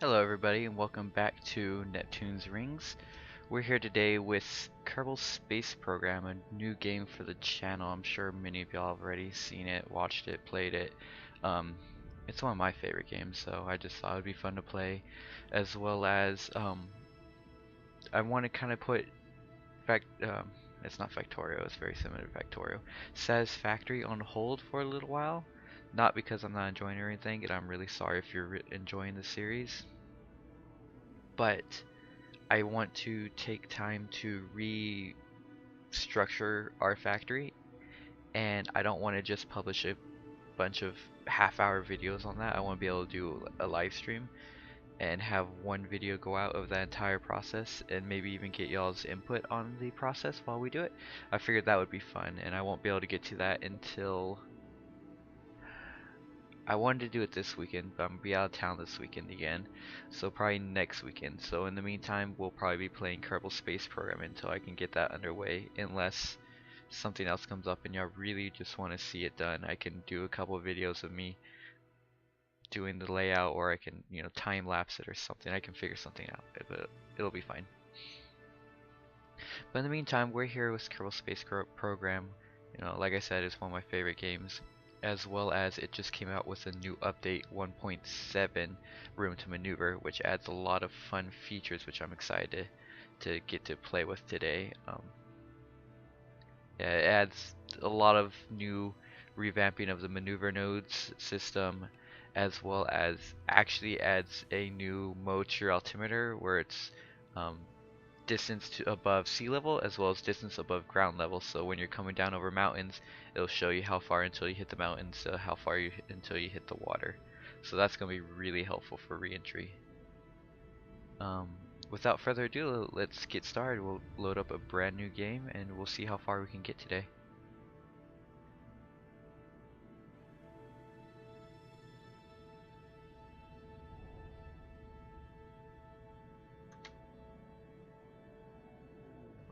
Hello everybody and welcome back to Neptune's Rings. We're here today with Kerbal Space Program, a new game for the channel. I'm sure many of y'all have already seen it, watched it, played it. It's one of my favorite games, so I just thought it would be fun to play. As well as, I want to kind of put, it's not Factorio, it's very similar to Factorio, Satisfactory on hold for a little while. Not because I'm not enjoying it or anything, and I'm really sorry if you're enjoying the series. But I want to take time to restructure our factory, and I don't want to just publish a bunch of half-hour videos on that. I want to be able to do a live stream and have one video go out of that entire process, and maybe even get y'all's input on the process while we do it. I figured that would be fun, and I won't be able to get to that until I wanted to do it this weekend, but I'm gonna be out of town this weekend again, so probably next weekend. So in the meantime, we'll probably be playing Kerbal Space Program until I can get that underway, unless something else comes up and y'all really just want to see it done. I can do a couple of videos of me doing the layout, or I can, time lapse it or something. I can figure something out, but it'll be fine. But in the meantime, we're here with Kerbal Space Program. Like I said, it's one of my favorite games. As well as it just came out with a new update 1.7 Room to Maneuver, which adds a lot of fun features which I'm excited to get to play with today. Yeah, it adds a lot of new revamping of the maneuver nodes system, as well as actually adds a new mode to your altimeter where it's distance to above sea level as well as distance above ground level. So when you're coming down over mountains, it'll show you how far until you hit the mountains, how far until you hit the water. So that's going to be really helpful for re-entry. Without further ado, let's get started. We'll load up a brand new game and we'll see how far we can get today.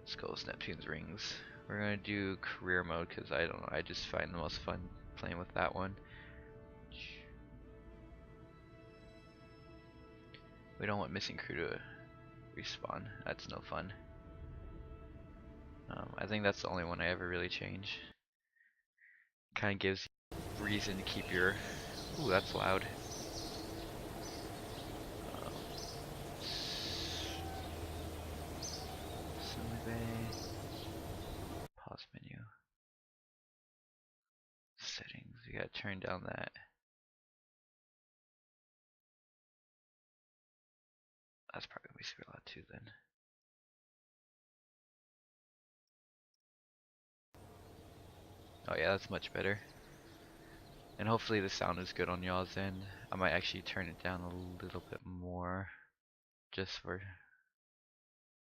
Let's go with Neptune's Rings. We're going to do career mode because I don't know, I just find the most fun playing with that one. We don't want missing crew to respawn. That's no fun. I think that's the only one I ever really change. Kind of gives you reason to keep your... Ooh, that's loud. Pause menu. Settings. You gotta turn down that. That's probably gonna be super loud too then. Oh yeah, that's much better. And hopefully the sound is good on y'all's end. I might actually turn it down a little bit more, just for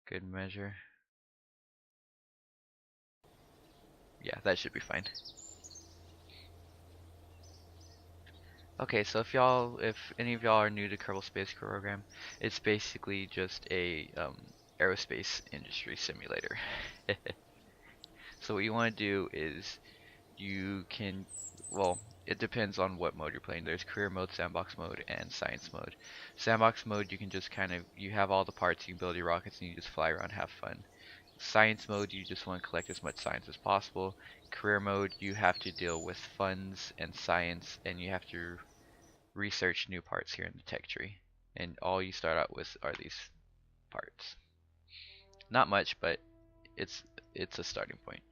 good measure. Yeah, that should be fine. Okay, so if any of y'all are new to Kerbal Space Program, it's basically just a aerospace industry simulator. So what you want to do is you can, well, it depends on what mode you're playing. There's career mode, sandbox mode, and science mode. Sandbox mode, you can just you have all the parts, you can build your rockets, and you just fly around, have fun. Science mode, you just want to collect as much science as possible. Career mode, you have to deal with funds and science, and you have to research new parts here in the tech tree. And all you start out with are these parts. Not much, but it's a starting point.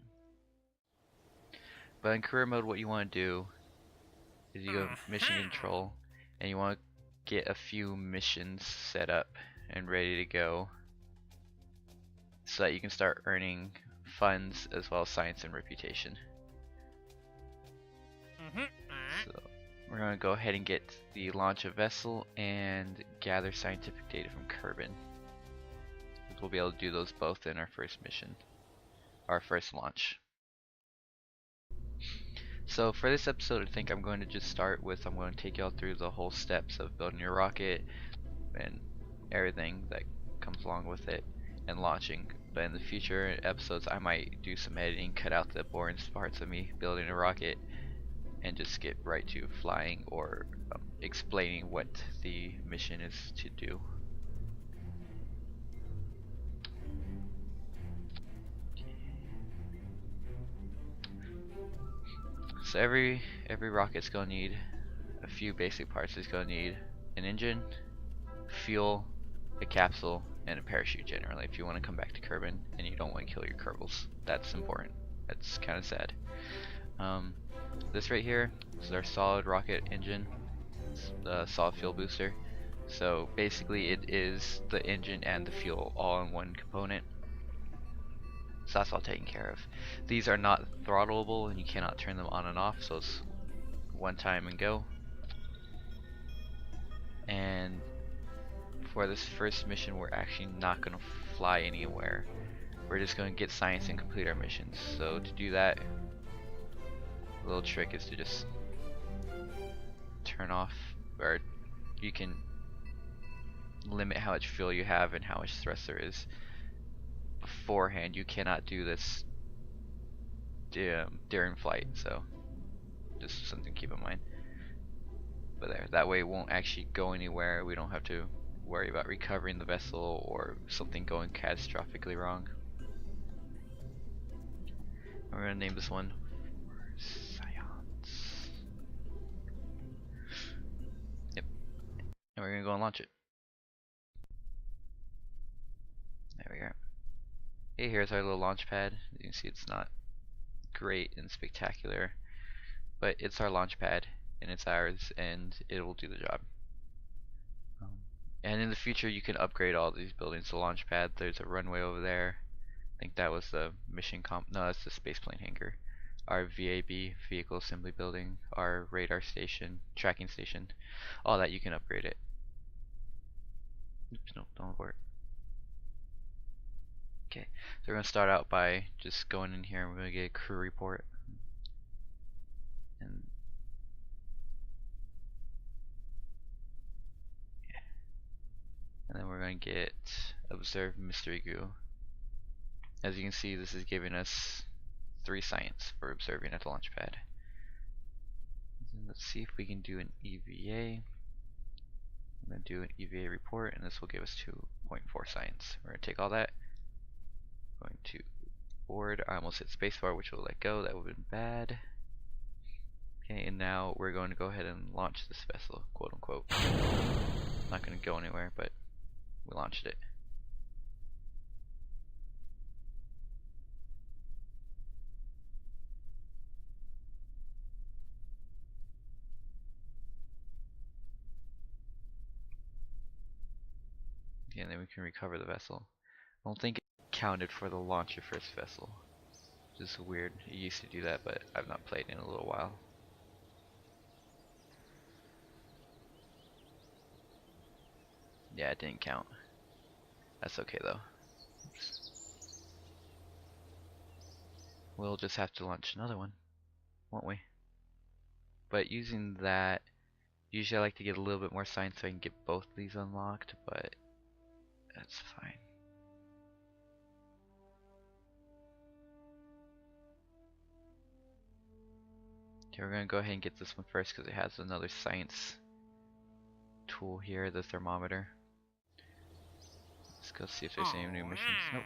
But in career mode, what you want to do is you go mission control, and you want to get a few missions set up and ready to go, so that you can start earning funds as well as science and reputation. So we're going to go ahead and get the launch a vessel and gather scientific data from Kerbin. We'll be able to do those both in our first mission, our first launch. So for this episode, I think I'm going to just start with, I'm going to take y'all through the whole steps of building your rocket and everything that comes along with it, and launching. But in the future episodes, I might do some editing, cut out the boring parts of me building a rocket, and just get right to flying or explaining what the mission is to do. So every rocket's gonna need a few basic parts. It's gonna need an engine, fuel, a capsule, and a parachute generally if you want to come back to Kerbin and you don't want to kill your Kerbals. That's important. That's kind of sad. This right here is our solid rocket engine, the solid fuel booster. So basically it is the engine and the fuel all in one component. So that's all taken care of. These are not throttleable and you cannot turn them on and off, so it's one time and go. And for this first mission we're actually not going to fly anywhere. We're just going to get science and complete our missions. So to do that, the little trick is to just turn off, or you can limit how much fuel you have and how much thrust there is beforehand. You cannot do this during flight, so just something to keep in mind. But there, that way it won't actually go anywhere. We don't have to worry about recovering the vessel or something going catastrophically wrong. We're gonna name this one Science. Yep. And we're gonna go and launch it. There we are. Okay, here's our little launch pad. You can see it's not great and spectacular, but it's our launch pad and it's ours and it will do the job. And in the future you can upgrade all these buildings. The launch pad, there's a runway over there. I think that was the mission no, that's the spaceplane hangar. Our VAB, vehicle assembly building, our radar station, tracking station, all that you can upgrade it. Oops, nope, don't abort. Okay, so we're gonna start out by just going in here and we're gonna get a crew report. And yeah. And then we're gonna get observe mystery goo. As you can see, this is giving us 3 science for observing at the launch pad. And let's see if we can do an EVA. I'm going to do an EVA report, and this will give us 2.4 science. We're going to take all that. Going to board. I almost hit spacebar, which will let go. That would have been bad. Okay, and now we're going to go ahead and launch this vessel, quote unquote. Not going to go anywhere, but we launched it. And then we can recover the vessel. I don't think it counted for the launch of first vessel. Which is weird. It used to do that, but I've not played in a little while. Yeah, it didn't count. That's okay though. Oops. We'll just have to launch another one, won't we? But using that, usually I like to get a little bit more science so I can get both of these unlocked, but that's fine. Okay, we're gonna go ahead and get this one first because it has another science tool here, the thermometer. Let's go see if there's any new missions. Nope.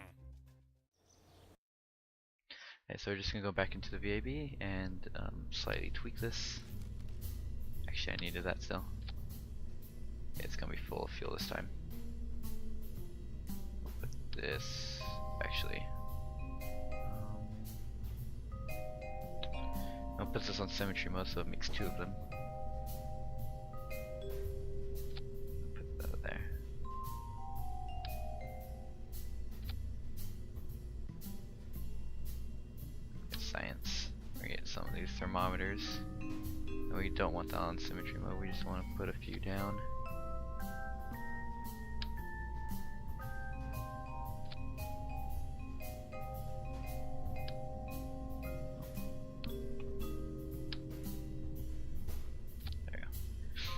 Okay, so we're just gonna go back into the VAB and slightly tweak this. Actually, I needed that still. Okay, it's gonna be full of fuel this time. This actually I'll put this on Symmetry Mode so it makes 2 of them. Put that there. Science. We get some of these thermometers. And we don't want that on Symmetry Mode, we just want to put a few down.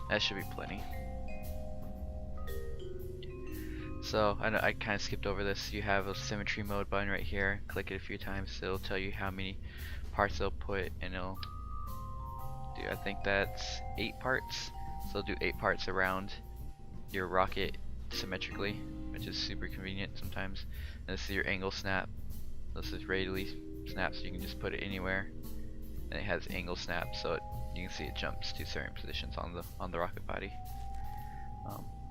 That should be plenty. So I kind of skipped over this. You have a Symmetry Mode button right here. Click it a few times. It'll tell you how many parts it'll put, and it'll do. I think that's 8 parts. So do 8 parts around your rocket symmetrically, which is super convenient sometimes. And this is your angle snap. This is radially snap, so you can just put it anywhere. And it has angle snap, so you can see it jumps to certain positions on the rocket body.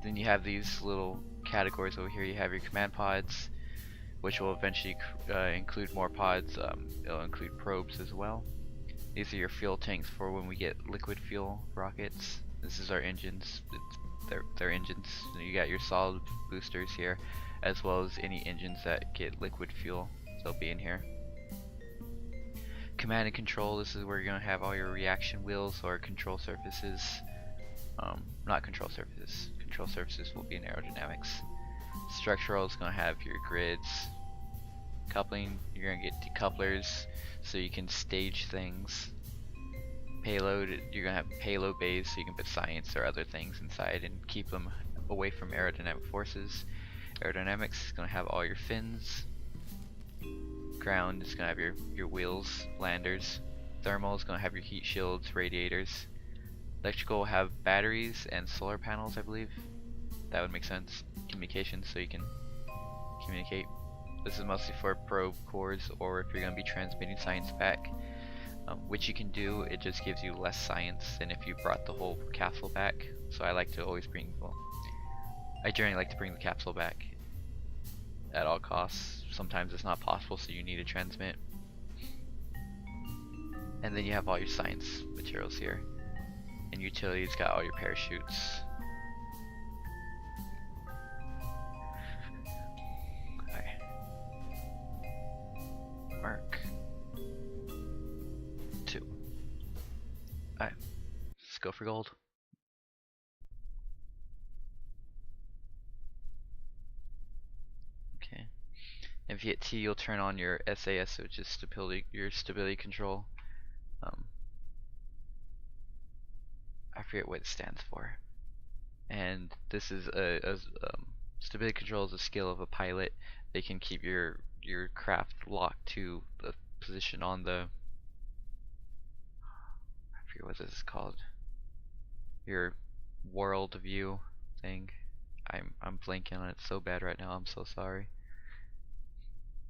Then you have these little categories over here. You have your command pods, which will eventually include more pods. It'll include probes as well. These are your fuel tanks for when we get liquid fuel rockets. This is our engines. They're engines. So you got your solid boosters here, as well as any engines that get liquid fuel. They'll be in here. Command and control. This is where you're gonna have all your reaction wheels or control surfaces. Not control surfaces. Control surfaces will be in aerodynamics. Structural is gonna have your grids. Coupling, you're gonna get decouplers, so you can stage things. Payload, you're gonna have payload bays, so you can put science or other things inside and keep them away from aerodynamic forces. Aerodynamics is gonna have all your fins. Ground is gonna have your wheels, landers. Thermal is gonna have your heat shields, radiators. Electrical will have batteries and solar panels, I believe. That would make sense. Communications, so you can communicate. This is mostly for probe cores, or if you're going to be transmitting science back, which you can do. It just gives you less science than if you brought the whole capsule back. So I like to always bring, well, I generally like to bring the capsule back at all costs. Sometimes it's not possible, so you need to transmit. And then you have all your science materials here. And utilities got all your parachutes. Okay. Mark 2. Alright, let's go for gold. Okay. If you hit T, you'll turn on your SAS, which is your stability control. I forget what it stands for. And this is stability control is a skill of a pilot. They can keep your craft locked to the position on the, I forget what this is called, your world view thing. I'm blanking on it so bad right now. I'm so sorry.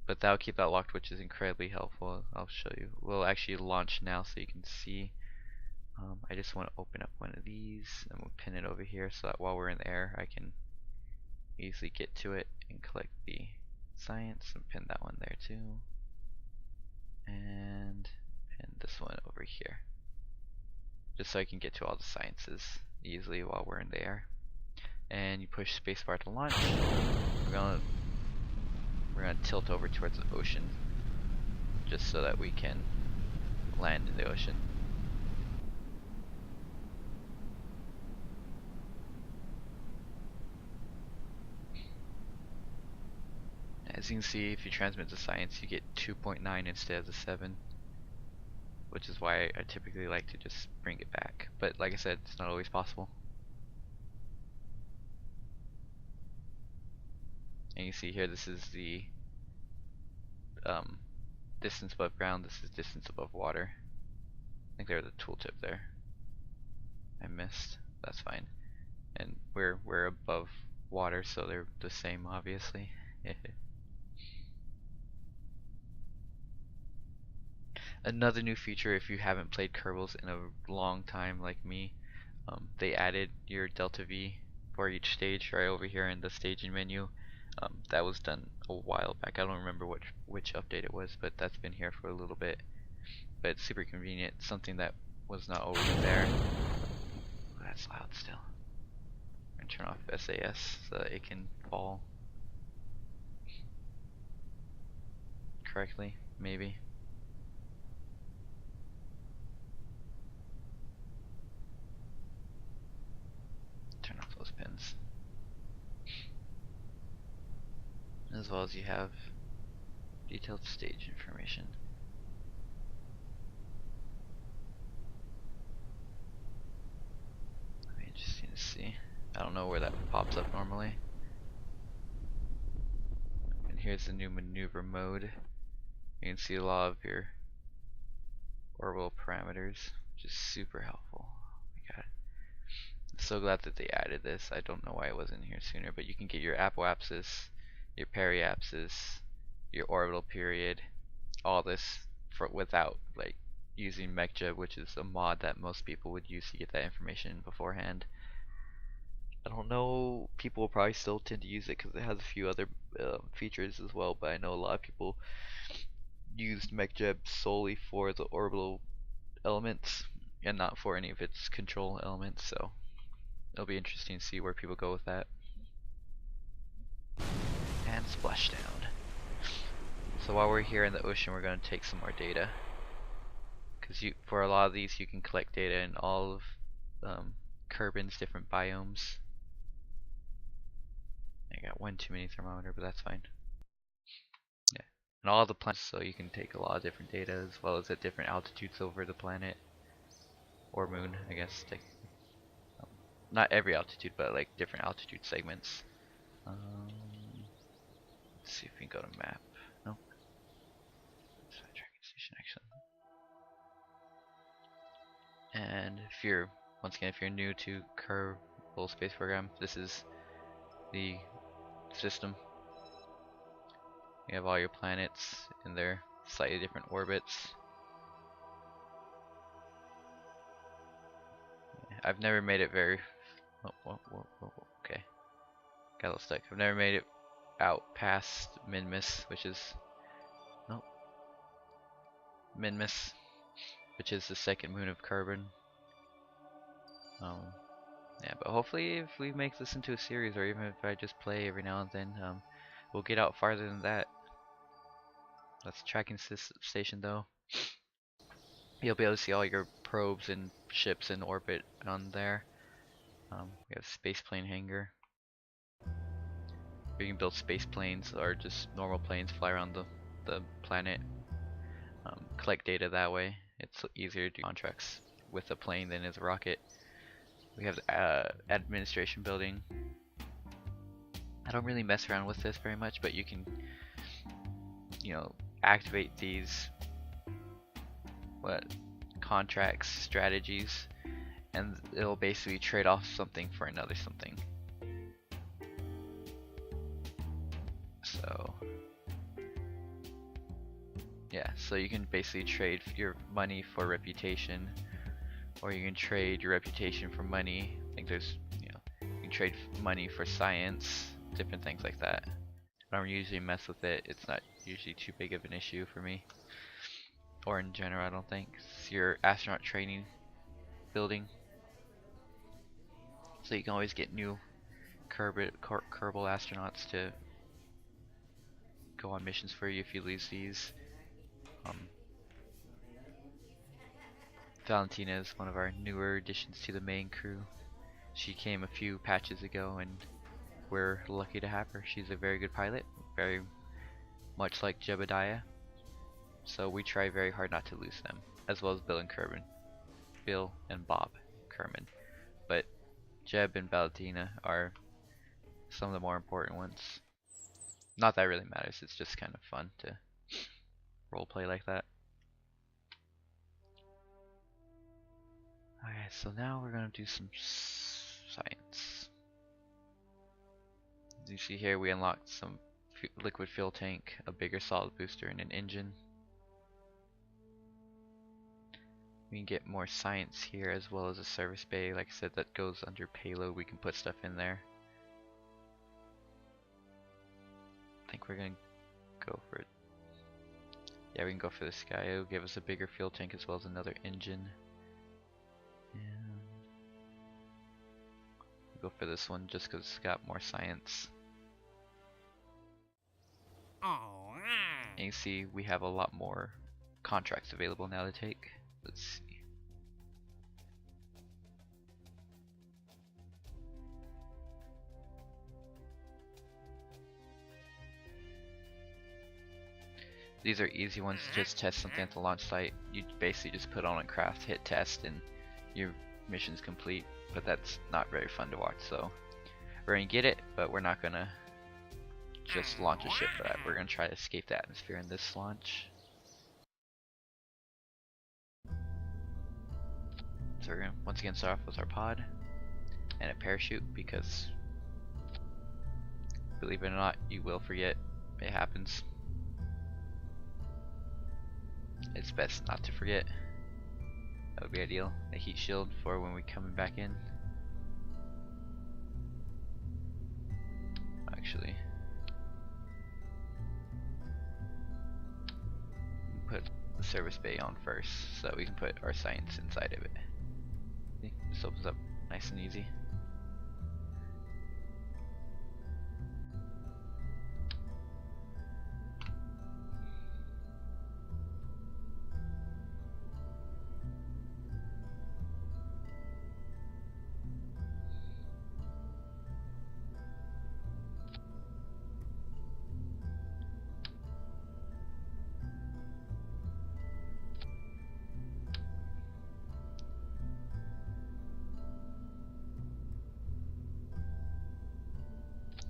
But that'll keep that locked, which is incredibly helpful. I'll show you. We'll actually launch now so you can see. I just want to open up one of these and we'll pin it over here so that while we're in the air I can easily get to it and collect the science, and pin that one there too, and pin this one over here, just so I can get to all the sciences easily while we're in the air. And you push spacebar to launch. We're gonna tilt over towards the ocean just so that we can land in the ocean. As you can see, if you transmit the science, you get 2.9 instead of the 7, which is why I typically like to just bring it back. But like I said, it's not always possible. And you see here, this is the distance above ground, this is distance above water. I think there's a tooltip there I missed. That's fine. And we're above water, so they're the same, obviously. Another new feature, if you haven't played Kerbals in a long time like me, they added your delta V for each stage right over here in the staging menu. That was done a while back. I don't remember which update it was, but that's been here for a little bit. But it's super convenient, something that was not always there. Oh, that's loud still. I'm gonna turn off SAS so that it can fall correctly, maybe. Turn off those pins. As well as you have detailed stage information. Interesting to see. I don't know where that pops up normally. And here's the new maneuver mode. You can see a lot of your orbital parameters, which is super helpful. Oh my god. So glad that they added this. I don't know why it wasn't here sooner, but you can get your apoapsis, your periapsis, your orbital period, all this for without like using MechJeb, which is a mod that most people would use to get that information beforehand. I don't know, people will probably still tend to use it because it has a few other features as well, but I know a lot of people used MechJeb solely for the orbital elements and not for any of its control elements, so it'll be interesting to see where people go with that. And splashdown. So while we're here in the ocean, we're going to take some more data, because for a lot of these you can collect data in all of Kerbin's different biomes. I got one too many thermometer, but that's fine. Yeah, and all the planets, so you can take a lot of different data as well as at different altitudes over the planet or moon, I guess. Not every altitude, but like different altitude segments. Let's see if we can go to map. Nope. Tracking station actually. And if you're, once again, if you're new to Kerbal Space Program, this is the system. You have all your planets in their slightly different orbits. I've never made it very. Okay, got a little stuck. I've never made it out past Minmus, which is Minmus, which is the second moon of Kerbin. Yeah, but hopefully if we make this into a series, or even if I just play every now and then, we'll get out farther than that. That's tracking station though. You'll be able to see all your probes and ships in orbit on there. We have space plane hangar. You can build space planes or just normal planes, fly around the planet, collect data that way. It's easier to do contracts with a plane than as a rocket. We have the administration building. I don't really mess around with this very much, but you can, you know, activate these contracts, strategies, and it'll basically trade off something for another something. So yeah, so you can basically trade your money for reputation, or you can trade your reputation for money. I think there's, you can trade money for science, different things like that. I don't usually mess with it. It's not usually too big of an issue for me, or in general I don't think. It's your astronaut training building, so you can always get new Kerbal astronauts to go on missions for you if you lose these. Valentina is one of our newer additions to the main crew. She came a few patches ago and we're lucky to have her. She's a very good pilot, very much like Jebediah. So we try very hard not to lose them, as well as Bill and Kerbin. Bill and Bob Kerman. But Jeb and Valentina are some of the more important ones. Not that it really matters, it's just kind of fun to roleplay like that. Alright, so now we're gonna do some science. As you see here, we unlocked some liquid fuel tank, a bigger solid booster, and an engine. We can get more science here, as well as a service bay. Like I said, that goes under payload. We can put stuff in there. I think we're gonna go for it. Yeah, we can go for this guy. It'll give us a bigger fuel tank as well as another engine. And we'll go for this one just because it's got more science. And you see we have a lot more contracts available now to take. Let's see. These are easy ones to just test something at the launch site. You basically just put on a craft, hit test, and your mission's complete. But that's not very fun to watch, so we're gonna get it, but we're not gonna just launch a ship for that. We're gonna try to escape the atmosphere in this launch. So we're gonna once again start off with our pod. and a parachute, because believe it or not, you will forget. It happens. It's best not to forget. That would be ideal. A heat shield for when we're coming back in. Actually, put the service bay on first so that we can put our science inside of it. See? This opens up nice and easy.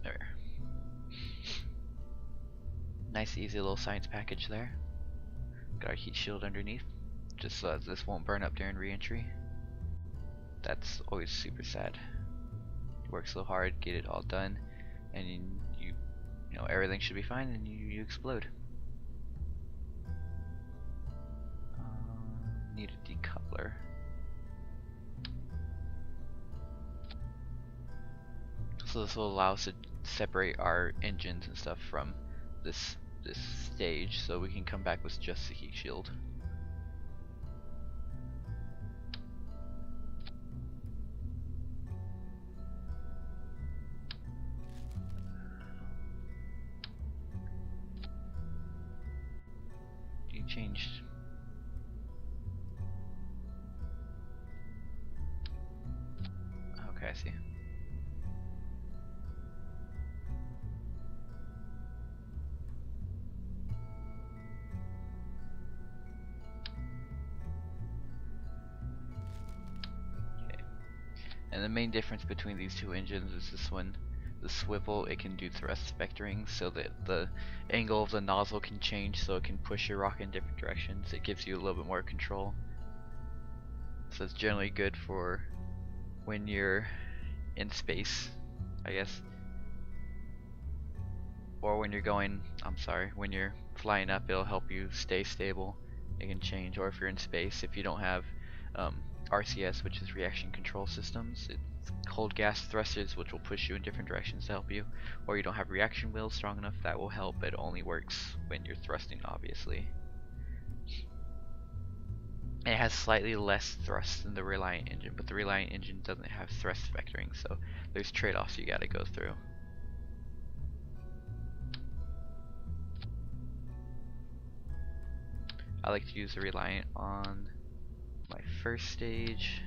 There. Nice easy little science package there. Got our heat shield underneath, just so that this won't burn up during re-entry. That's always super sad. You work so hard, get it all done, and you know everything should be fine, and you explode. Need a decoupler. So this will allow us to separate our engines and stuff from this stage, so we can come back with just the heat shield. You changed. Okay, I see. And the main difference between these two engines is this one, the swivel, it can do thrust vectoring so that the angle of the nozzle can change, so it can push your rocket in different directions. It gives you a little bit more control. So it's generally good for when you're in space, I guess. Or when you're going, when you're flying up, it'll help you stay stable. It can change. Or if you're in space, if you don't have RCS, which is reaction control systems, it's cold gas thrusters, which will push you in different directions to help you. Or you don't have reaction wheels strong enough, that will help. It only works when you're thrusting, obviously. It has slightly less thrust than the Reliant engine, but the Reliant engine doesn't have thrust vectoring, so there's trade-offs you gotta go through. I like to use the Reliant on my first stage,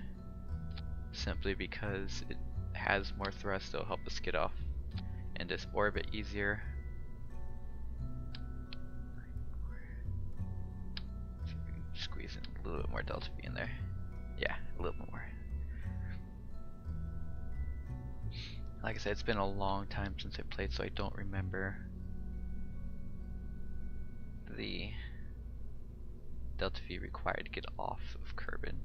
simply because it has more thrust. It'll help us get off in this orbit easier. See if we can squeeze in a little bit more delta V in there. Yeah, a little bit more. Like I said, it's been a long time since I played, so I don't remember the delta V required to get off of Kerbin.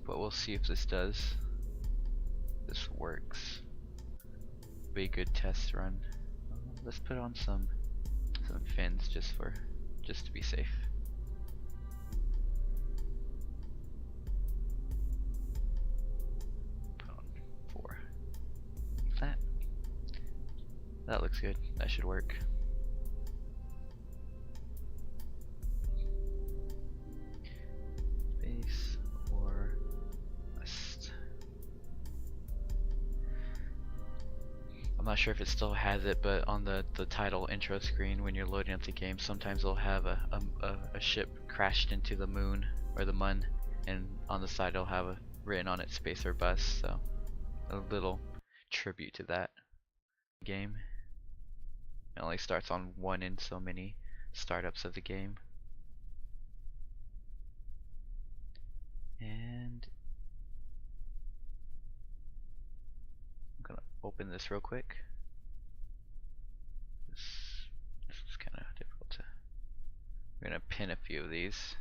But we'll see if this works. Be a good test run. Let's put on some fins just to be safe. Put on 4. Like that looks good. That should work. Space or west. I'm not sure if it still has it, but on the title intro screen when you're loading up the game, sometimes they'll have a ship crashed into the moon or the mun, and on the side it'll have written on it space or bus, so a little tribute to that game. It only starts on 1 in so many startups of the game. And I'm gonna open this real quick. This is kind of difficult to. We're gonna pin a few of these.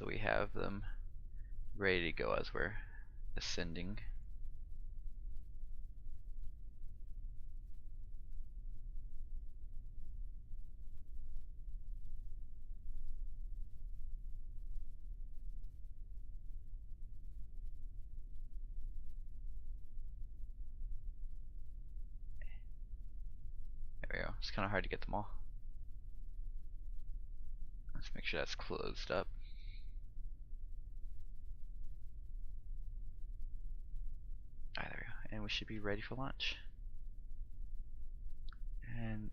so we have them ready to go as we're ascending. There we go. It's kind of hard to get them all. Let's make sure that's closed up. Alright, there we go. And we should be ready for launch. And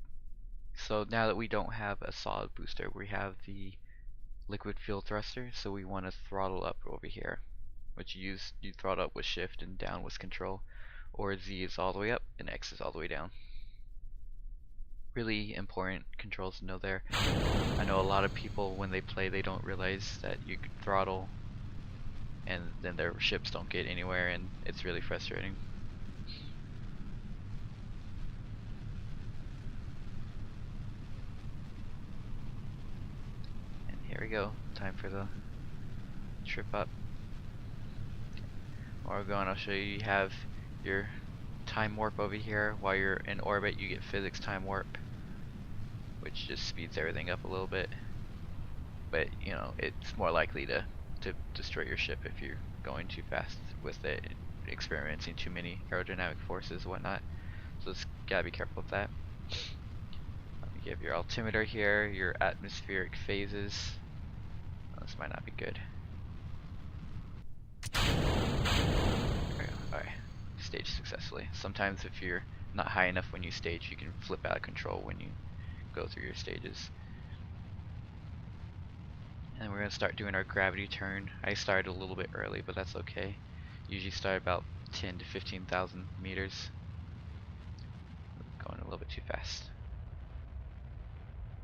so now that we don't have a solid booster, we have the liquid fuel thruster, so we want to throttle up over here, which you throttle up with shift and down with control, or Z is all the way up and X is all the way down. Really important controls to know there. I know a lot of people when they play, they don't realize that you can throttle and then their ships don't get anywhere, and it's really frustrating. And here we go, time for the trip up. While we're going, I'll show you, you have your time warp over here. While you're in orbit, you get physics time warp, which just speeds everything up a little bit. But you know, it's more likely to destroy your ship if you're going too fast with it, experiencing too many aerodynamic forces and whatnot. So just gotta be careful with that. You have your altimeter here, your atmospheric phases. Oh, this might not be good. Alright, stage successfully. Sometimes if you're not high enough when you stage, you can flip out of control when you go through your stages. And we're going to start doing our gravity turn. I started a little bit early, but that's okay. Usually start about 10 to 15,000 meters. Going a little bit too fast.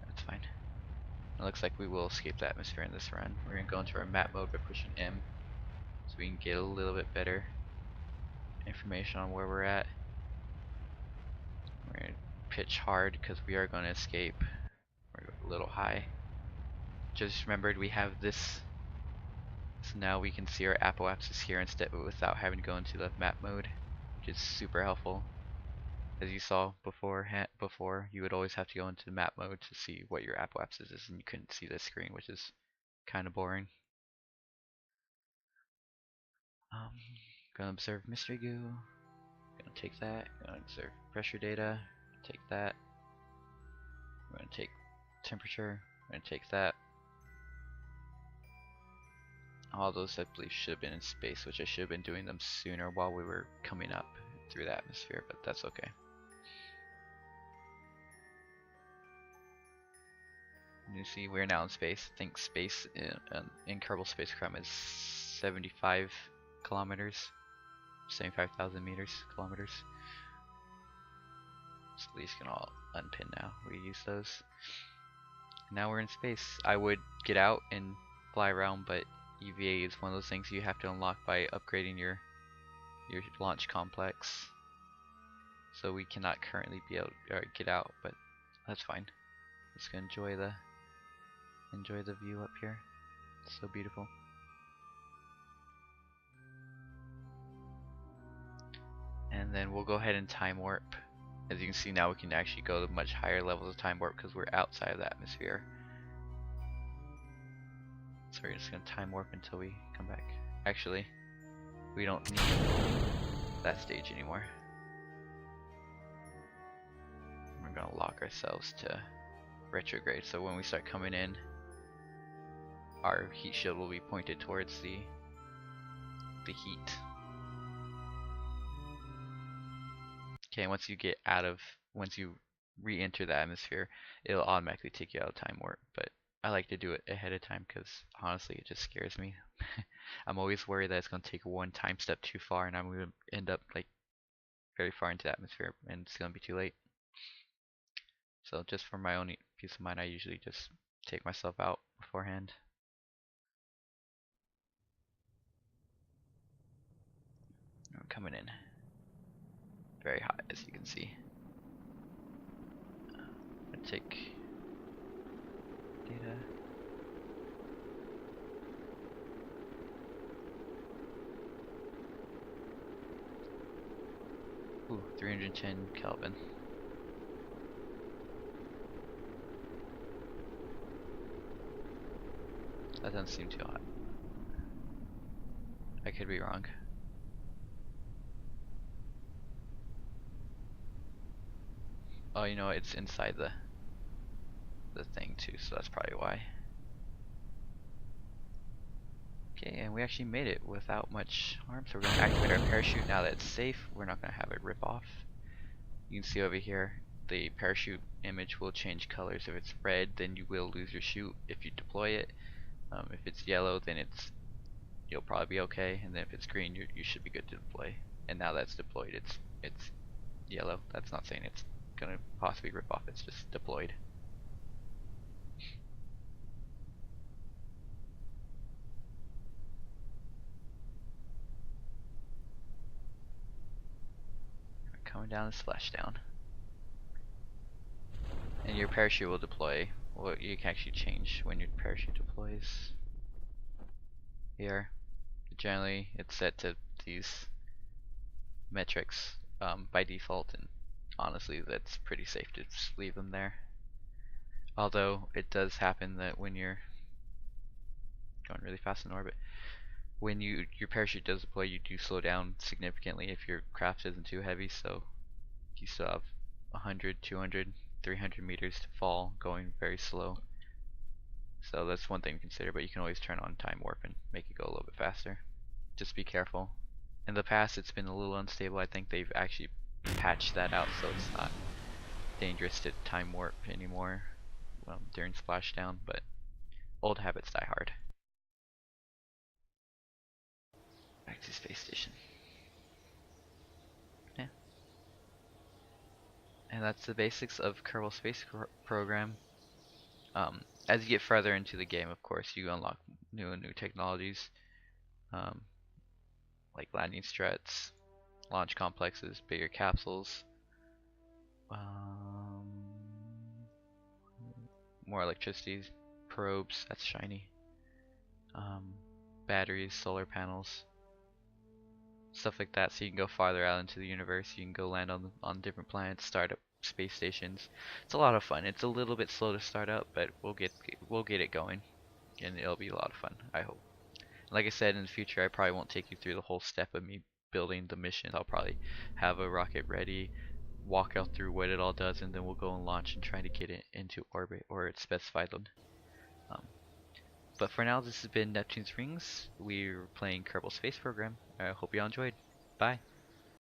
That's fine. It looks like we will escape the atmosphere in this run. We're going to go into our map mode by pushing M, so we can get a little bit better information on where we're at. We're going to pitch hard because we are going to escape. We're a little high. Just remembered we have this, so now we can see our apoapsis here instead, without having to go into the map mode, which is super helpful. As you saw before, you would always have to go into map mode to see what your apoapsis is, and you couldn't see the screen, which is kind of boring. Gonna observe mystery goo. Gonna take that. Gonna observe pressure data. Take that. We're gonna take temperature. We're gonna take that. All those I believe should have been in space, which I should have been doing them sooner while we were coming up through the atmosphere, but that's okay. You see, we're now in space. I think space in Kerbal Space Program is 75 kilometers, 75,000 kilometers. So these can all unpin now. We use those. Now we're in space. I would get out and fly around, but UVA is one of those things you have to unlock by upgrading your launch complex. So we cannot currently be able to get out, but that's fine. Just gonna enjoy the view up here. It's so beautiful. And then we'll go ahead and time warp. As you can see now, we can actually go to much higher levels of time warp because we're outside of the atmosphere. So we're just gonna time warp until we come back. Actually, we don't need that stage anymore. We're gonna lock ourselves to retrograde, so when we start coming in, our heat shield will be pointed towards the heat. Okay, once you re-enter the atmosphere, it'll automatically take you out of time warp, but I like to do it ahead of time because honestly it just scares me. I'm always worried that it's going to take one time step too far and I'm going to end up like very far into the atmosphere and it's going to be too late. So just for my own peace of mind, I usually just take myself out beforehand. I'm coming in very hot, as you can see. I'm gonna take data. 110 Kelvin. That doesn't seem too hot. I could be wrong. Oh, you know what? It's inside the thing too, so that's probably why. Okay, and we actually made it without much harm, so we're going to activate our parachute now that it's safe. We're not going to have it rip off. You can see over here, the parachute image will change colors. If it's red, then you will lose your chute if you deploy it. If it's yellow, then you'll probably be okay, and then if it's green, you should be good to deploy. And now that's deployed, it's yellow. That's not saying it's gonna possibly rip off. It's just deployed. Coming down the splashdown, and your parachute will deploy. Well, you can actually change when your parachute deploys. Here, generally, it's set to these metrics by default, and honestly, that's pretty safe to just leave them there. Although it does happen that when you're going really fast in orbit, when your parachute does deploy, you do slow down significantly if your craft isn't too heavy, so you still have 100, 200, 300 meters to fall, going very slow. So that's one thing to consider, but you can always turn on time warp and make it go a little bit faster. Just be careful. In the past, it's been a little unstable. I think they've actually patched that out, so it's not dangerous to time warp anymore during splashdown, but old habits die hard. Back to space station. Yeah. And that's the basics of Kerbal Space Program. As you get further into the game, of course, you unlock new and new technologies, um, like landing struts, launch complexes, bigger capsules, more electricity, probes, that's shiny, batteries, solar panels, stuff like that, so you can go farther out into the universe. You can go land on different planets, start up space stations. It's a lot of fun. It's a little bit slow to start up, but we'll get it going, and it'll be a lot of fun, I hope. Like I said, in the future, I probably won't take you through the whole step of me building the mission. I'll probably have a rocket ready, walk out through what it all does, and then we'll go and launch and try to get it into orbit or its specified load. But for now, this has been Neptune's Rings. We're playing Kerbal Space Program. I hope you all enjoyed. Bye.